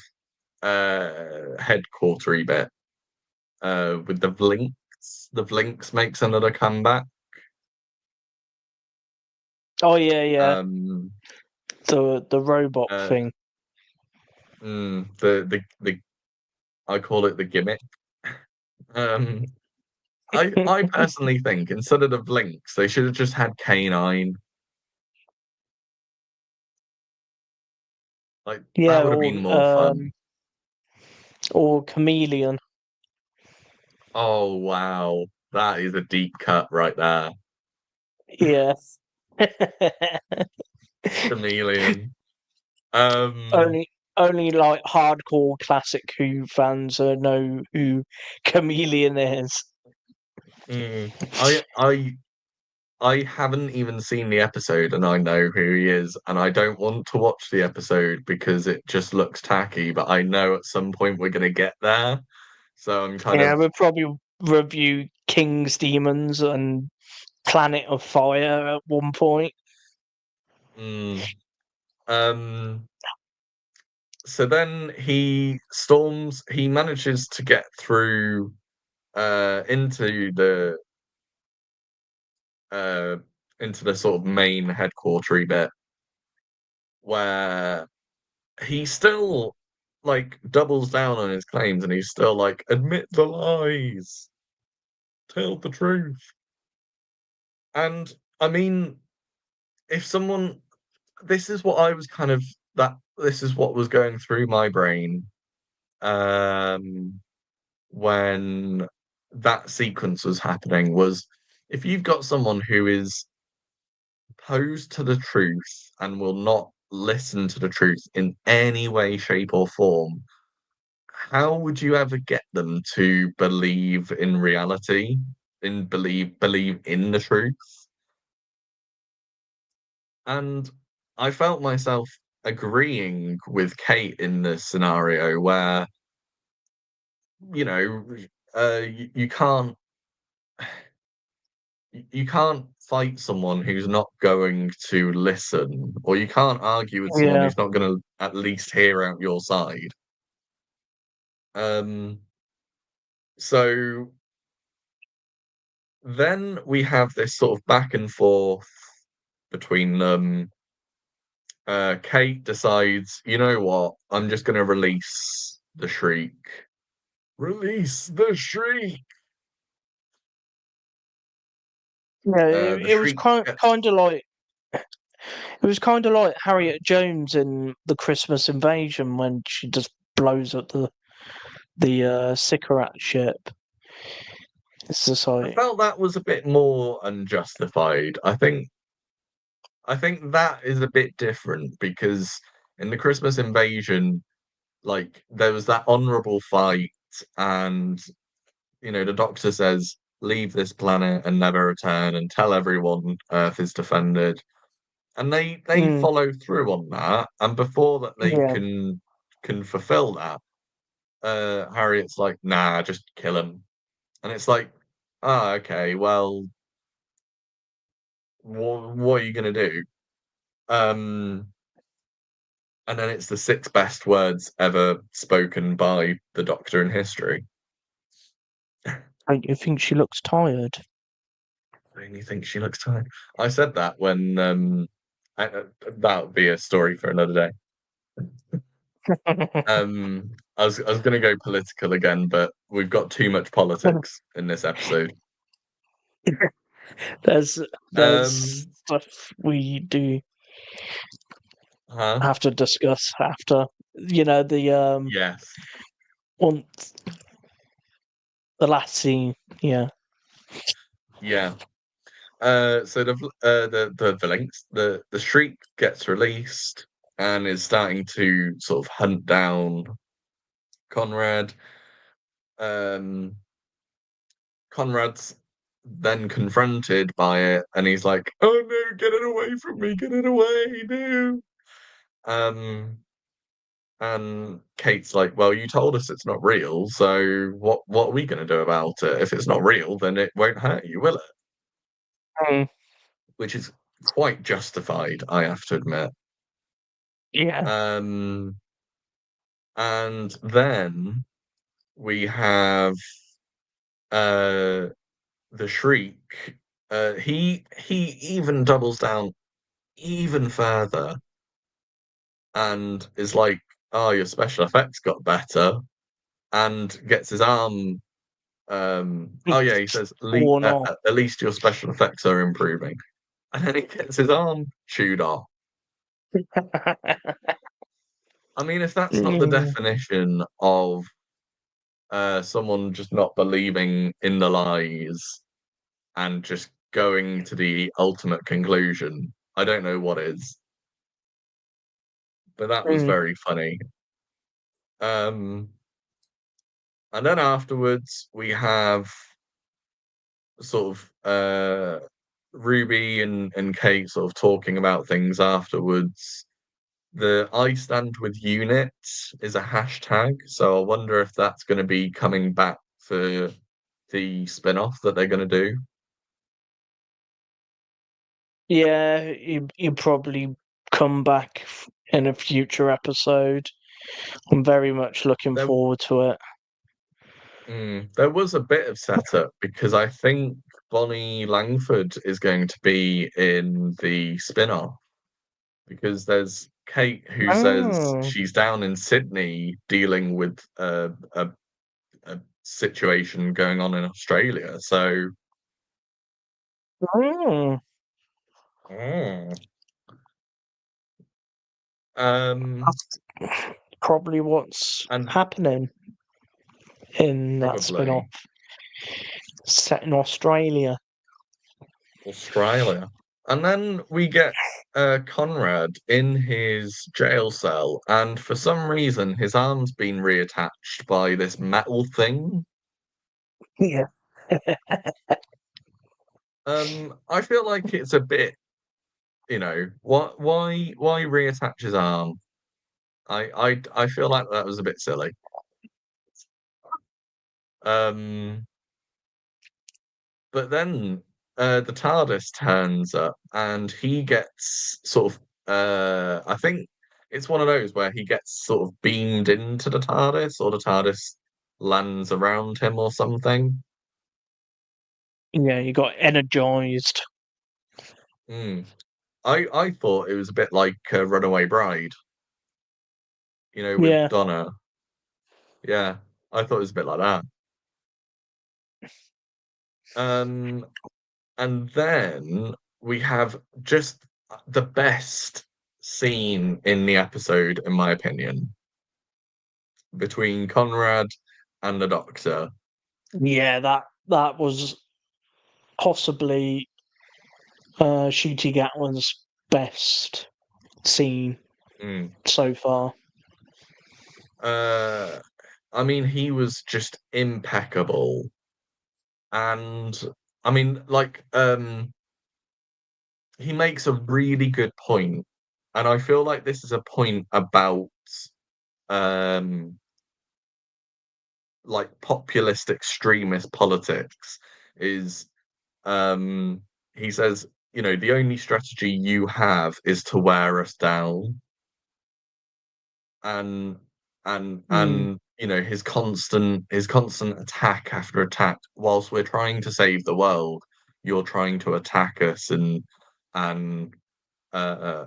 headquartery bit with the Vlinks. The Vlinks makes another comeback. Oh yeah, yeah. Um, The robot uh, thing. the I call it the gimmick. Um, I personally think instead of the Vlinks, they should have just had K9. Like that Yeah, would have been more fun. or chameleon. Oh wow, that is a deep cut right there. Yeah. Chameleon. Um, Only like hardcore classic Who fans know who Chameleon is. mm, I I I haven't even seen the episode and I know who he is, and I don't want to watch the episode because it just looks tacky, but I know at some point we're gonna get there. So I'm kind Yeah, of we'll probably review King's Demons and Planet of Fire at one point. mm, um so then he manages to get through uh into the sort of main headquartery bit where he still like doubles down on his claims and he's still like admit the lies, tell the truth. And I mean, if someone this is what I was kind of that this is what was going through my brain when that sequence was happening was if you've got someone who is opposed to the truth and will not listen to the truth in any way, shape, or form, how would you ever get them to believe in reality, in believe in the truth? And I felt myself agreeing with Kate in this scenario where, you know, you can't fight someone who's not going to listen, or you can't argue with someone Yeah, who's not going to at least hear out your side. Um, so then we have this sort of back and forth between them. Kate decides, you know what? I'm just going to release the Shreek. Release the Shreek. yeah. The It was Shriek gets. kind of like Harriet Jones in the Christmas Invasion when she just blows up the Sycorat ship. It's just I like, felt that was a bit more unjustified. I think that is a bit different because in the Christmas Invasion, like there was that honorable fight, and the Doctor says, "Leave this planet and never return, and tell everyone Earth is defended." And they mm, follow through on that, and before that they yeah, can fulfill that, Harriet's like, "Nah, just kill him," and it's like, "Ah, okay, well, what are you gonna do?" Um, and then it's the six best words ever spoken by the Doctor in history. I think she looks tired. I only think she looks tired. I said that when that would be a story for another day. I was going to go political again, but we've got too much politics in this episode. there's there's Um, stuff we do huh? have to discuss after the Yes. on the last scene. Yeah, Yeah. So the links the Shriek gets released and is starting to sort of hunt down Conrad. Um, Conrad's then confronted by it, and he's like, "Oh no, get it away from me! Get it away! No!" Um, and Kate's like, "Well, you told us it's not real, so what are we going to do about it? If it's not real, then it won't hurt you, will it?" mm, Which is quite justified, I have to admit. yeah. Um, and then we have uh the Shriek. He even doubles down even further and is like, "Oh, your special effects got better," and gets his arm. Oh yeah, he says, Or not. "At least your special effects are improving," and then he gets his arm chewed off. I mean, if that's not the Mm, definition of someone just not believing in the lies and just going to the ultimate conclusion, I don't know what is. but that was Mm. very funny. Um, and then afterwards we have sort of Ruby and Kate sort of talking about things afterwards. The I stand with unit is a hashtag, so I wonder if that's going to be coming back for the spin-off that they're going to do. Yeah, you probably come back in a future episode. I'm very much looking There, forward to it. there was a bit of setup because I think Bonnie Langford is going to be in the spin-off because there's Kate who says Oh, she's down in Sydney dealing with a situation going on in Australia. So, oh, mm, um, that's probably what's and happening in that spin-off probably set in Australia. Australia. And then we get Conrad in his jail cell, and for some reason, his arm's been reattached by this metal thing. Yeah. I feel like it's a bit, why reattach his arm? I feel like that was a bit silly. Um, but then the TARDIS turns up and he gets sort of I think it's one of those where he gets sort of beamed into the TARDIS or the TARDIS lands around him or something. Yeah, you got energized. Mm. I thought it was a bit like Runaway Bride, with Yeah. Donna. Yeah, I thought it was a bit like that. Um, and then we have just the best scene in the episode, in my opinion, between Conrad and the Doctor. Yeah, that was possibly Shooty Gatlin's best scene Mm. so far. Uh, I mean, he was just impeccable, and I mean, like, he makes a really good point, and I feel like this is a point about um like populist extremist politics is um he says, the only strategy you have is to wear us down, and Mm, his constant attack after attack whilst we're trying to save the world. You're trying to attack us and uh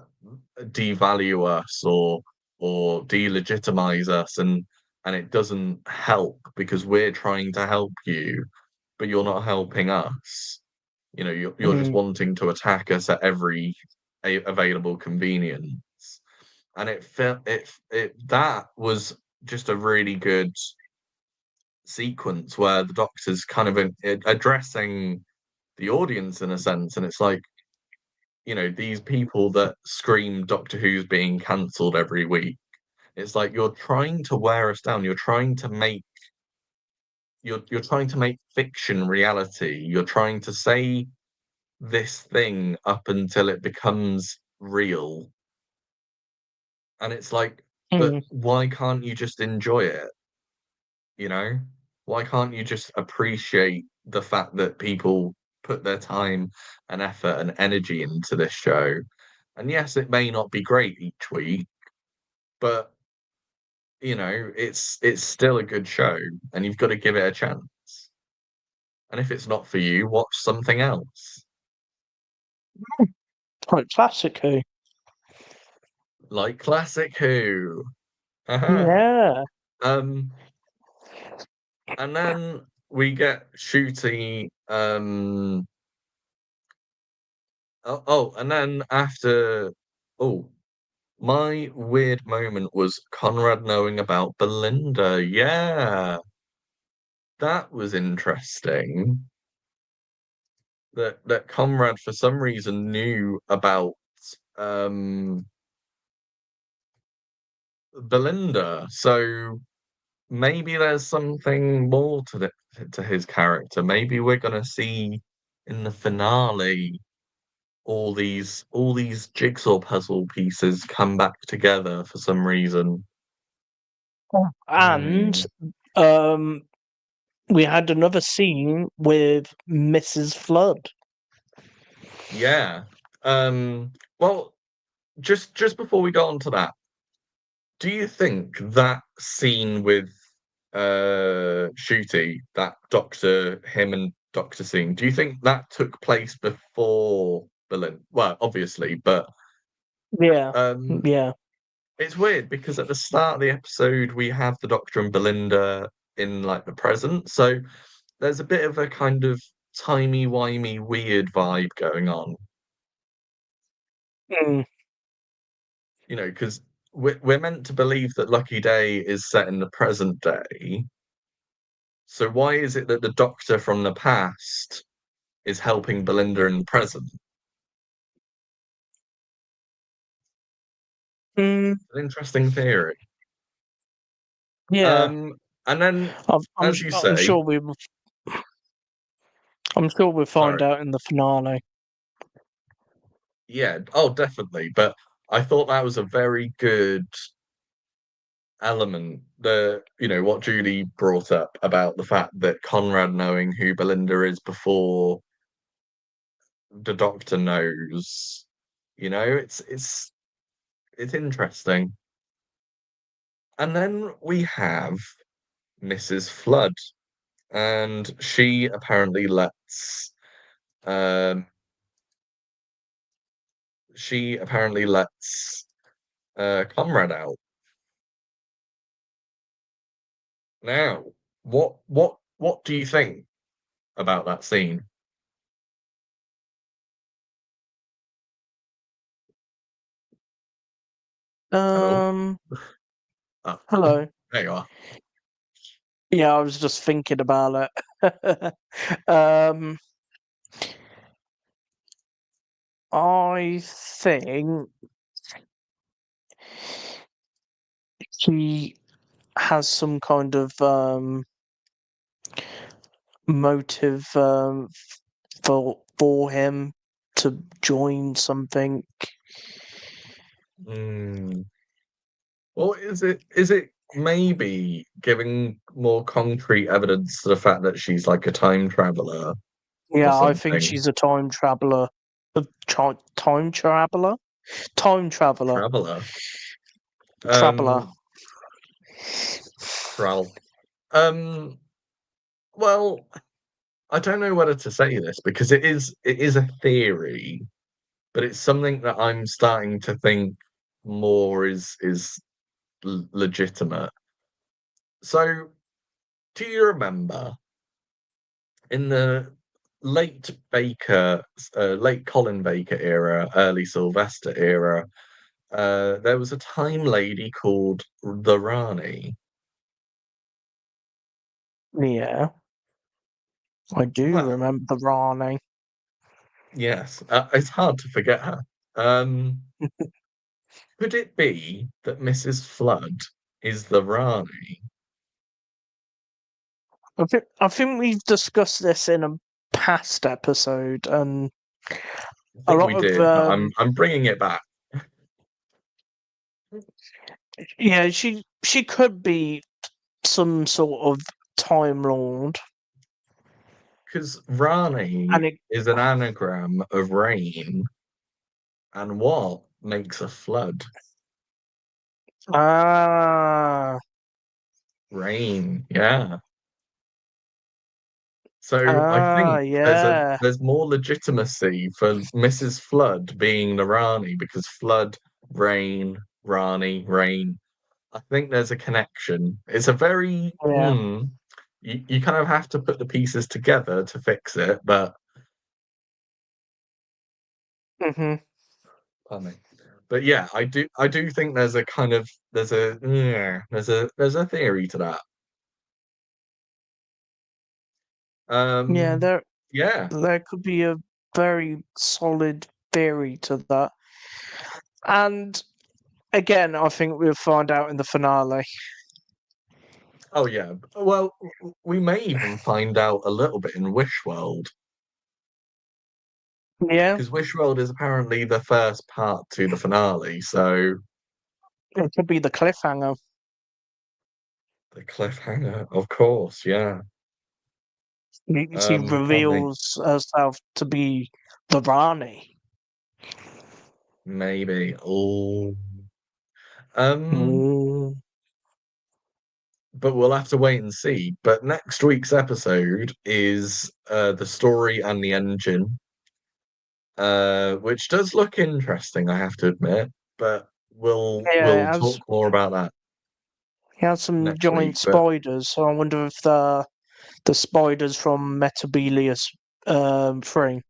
devalue us or delegitimize us, and it doesn't help because we're trying to help you, but you're not helping us. You're just mm, wanting to attack us at every available convenience. And it felt it that was just a really good sequence where the Doctor's kind of addressing the audience in a sense, and it's like, these people that scream Doctor Who's being cancelled every week. It's like you're trying to wear us down. You're trying to make fiction reality. You're trying to say this thing up until it becomes real. And it's like, but mm, why can't you just enjoy it? You know? Why can't you just appreciate the fact that people put their time and effort and energy into this show? And yes, it may not be great each week, but it's still a good show and you've got to give it a chance. And if it's not for you, watch something else. quite classic, who? Like Classic Who. Yeah. Um, and then we get Shooty. And then after, oh, my weird moment was Conrad knowing about Belinda. Yeah, that was interesting. That Conrad for some reason knew about um Belinda. So maybe there's something more to his character. Maybe we're gonna see in the finale all these jigsaw puzzle pieces come back together for some reason. And Hmm. um, we had another scene with Mrs. Flood. Yeah. Well, just before we go on to that, do you think that scene with Shooty, that him and Doctor scene, do you think that took place before Berlin? Well, obviously, but Yeah, um yeah. it's weird because at the start of the episode we have the Doctor and Belinda in like the present, so there's a bit of a kind of timey-wimey weird vibe going on, Mm, because we're meant to believe that Lucky Day is set in the present day. So why is it that the Doctor from the past is helping Belinda in the present? mm, An interesting theory. yeah, Um, and then, I've, I'm as s- you I'm say, sure we'll find sorry, out in the finale. yeah, oh, definitely. But I thought that was a very good element. What Julie brought up about the fact that Conrad knowing who Belinda is before the Doctor knows. It's interesting. And then we have Mrs. Flood, and um she apparently lets Conrad out. Now, what do you think about that scene? Hello? Um, Oh, Hello. there you are. Yeah, I was just thinking about it. um, I think he has some kind of motive for him to join something. Hmm. Well, is it maybe giving more concrete evidence to the fact that she's like a time traveler or Yeah, I think something? she's a time traveler. A time traveler? Time traveler. Traveler. Traveler. Um, Tral. Um, well, I don't know whether to say this because it is a theory, but it's something that I'm starting to think more is legitimate. So, do you remember in the late late Colin Baker era, early Sylvester era, there was a time lady called the Rani. Yeah, I do Well, remember Rani. yes, it's hard to forget her. Um, could it be that Mrs. Flood is the Rani? I think we've discussed this in a past episode, and I a think lot we of did, but I'm bringing it back yeah, she could be some sort of time lord, because Rani and it is an anagram of rain, and what makes a flood? ah Rain, yeah. So I think yeah, there's more legitimacy for Mrs. Flood being the Rani because Flood, rain, Rani, rain. I think there's a connection. It's a very yeah. you kind of have to put the pieces together to fix it, but Hmm. pardon me. But yeah, I do think there's a kind of there's a theory to that. Yeah, Um yeah. there could be a very solid theory to that, and again, I think we'll find out in the finale. Oh yeah. Well, we may even find out a little bit in Wish World Yeah, because Wish World is apparently the first part to the finale. So it could be the cliffhanger. the cliffhanger, of course, yeah. She I mean, reveals herself to be the Rani. maybe. Oh, um, Mm. but we'll have to wait and see. But next week's episode is the story and the engine, which does look interesting, I have to admit. But we'll Yeah, talk more about that he has some next giant week. But spiders. So I wonder if the spiders from Metabelius 3.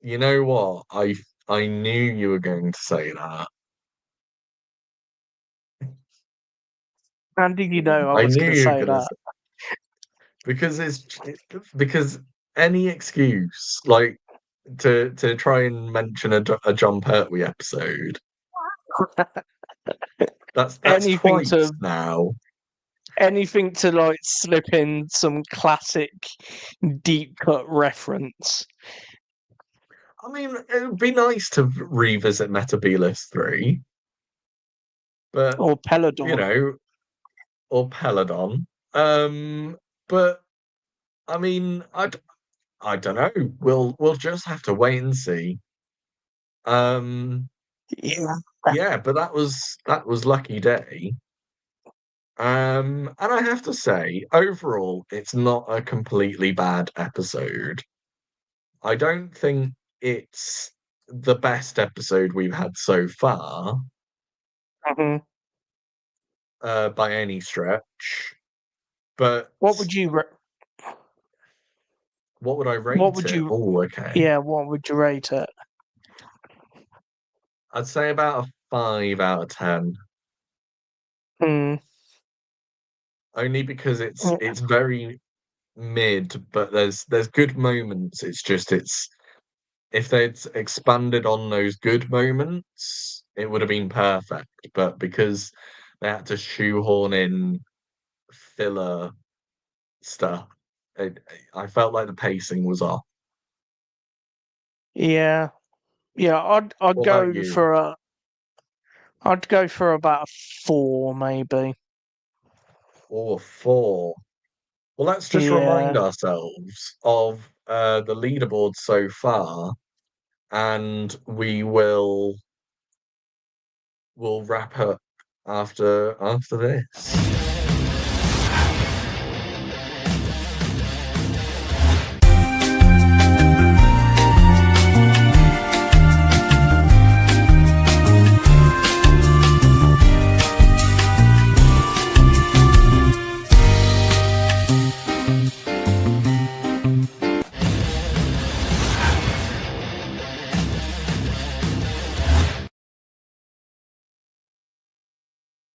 you know what? I knew you were going to say that. And did you know I I was knew going to you were say gonna that? say because because any excuse like to try and mention a John Pertwee episode. That's anything to twice now. like slip in some classic deep cut reference I mean, it would be nice to revisit Metabolus 3, but or you Peladon. know, or Peladon. Um, but I mean, I don't know. We'll just have to wait and see. Um, Yeah. yeah, but that was Lucky Day. And I have to say, overall, it's not a completely bad episode. I don't think it's the best episode we've had so far, Mhm. by any stretch. But What would you? what would I What rate would it? you? Oh, okay. Yeah. What would you rate it? I'd say about a 5 out of 10. Hmm. Only because it's very mid, but there's good moments. It's just it's if they'd expanded on those good moments, it would have been perfect. But because they had to shoehorn in filler stuff, it, I felt like the pacing was off. Yeah. Yeah. I'd What about go you? for a. I'd go for about a 4, maybe. Or 4? Well, let's just Yeah. remind ourselves of the leaderboard so far, and we'll wrap up after this.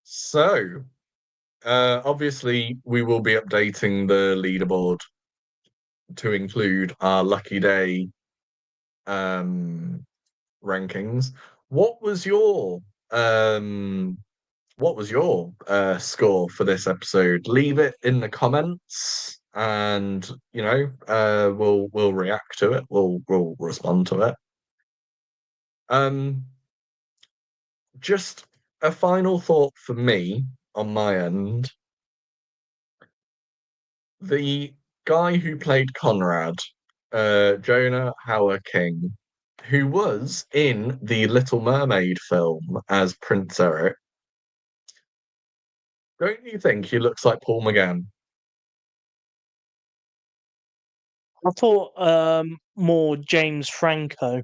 So, obviously, we will be updating the leaderboard to include our lucky day um, rankings. What was your um, score for this episode? Leave it in the comments, and we'll react to it. We'll respond to it. Um, just a final thought for me on my end. The guy who played Conrad, Jonah Hauer King, who was in the Little Mermaid film as Prince Eric, don't you think he looks like Paul McGann? I thought more James Franco.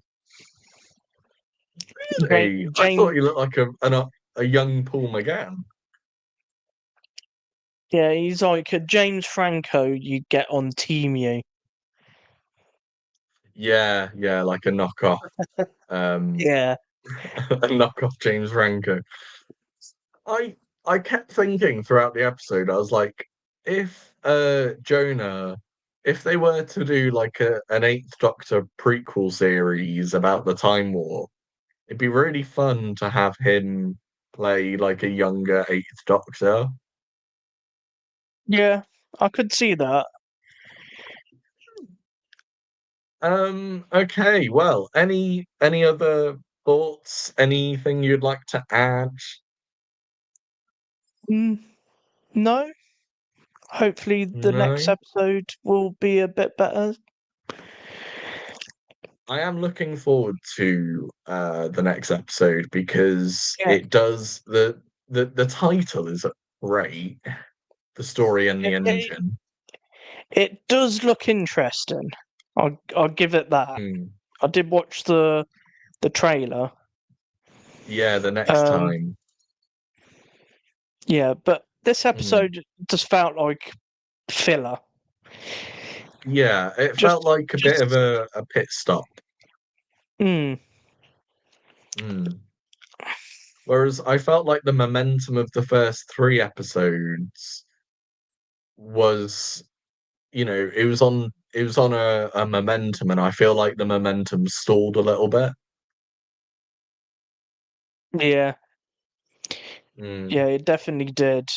Hey, I thought James. he looked like a young Paul McGann. Yeah, he's like a James Franco you get on Team U. Yeah, yeah, like a knockoff, um, Yeah. a knockoff James Franco. I I kept thinking throughout the episode, I was like, if Jonah, if they were to do like an Eighth Doctor prequel series about the Time War, it'd be really fun to have him play like a younger Eighth Doctor. Yeah, I could see that. Okay, well, any other thoughts? Anything you'd like to add? Mm, no, hopefully the next No? episode will be a bit better. I am looking forward to the next episode because Yeah, it does the title is great, the story and the it, it, engine. it does look interesting. I'll give it that. Hmm. I did watch the trailer. Yeah, the next Um, time. yeah, but this Hmm. episode just felt like filler. Yeah, it felt Just, like a bit of just, a pit stop. mm, Hmm. Whereas I felt like the momentum of the first three episodes was, it was on a momentum, and I feel like the momentum stalled a little bit. yeah, Hmm. yeah, it definitely did.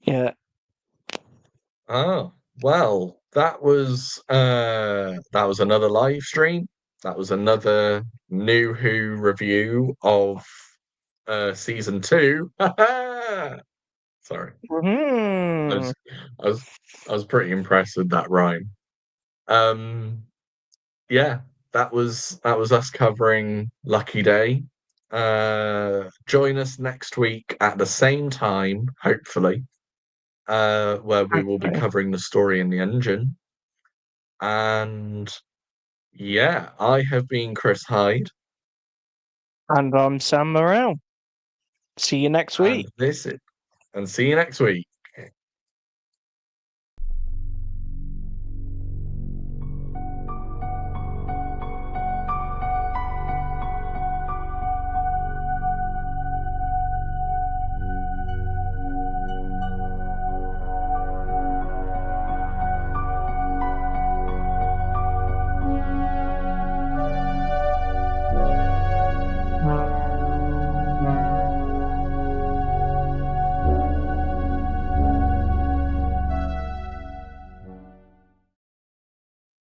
Yeah, Oh, well, that was another live stream. That was another New Who review of season two. Sorry. I hmm was I was I was pretty impressed with that rhyme. Um yeah, that was us covering Lucky Day. Join us next week at the same time, hopefully, where we will be hopefully. covering the story in the engine. And yeah, I have been Chris Hyde, And I'm Sam Morrell. See you next week. and this is, and see you next week.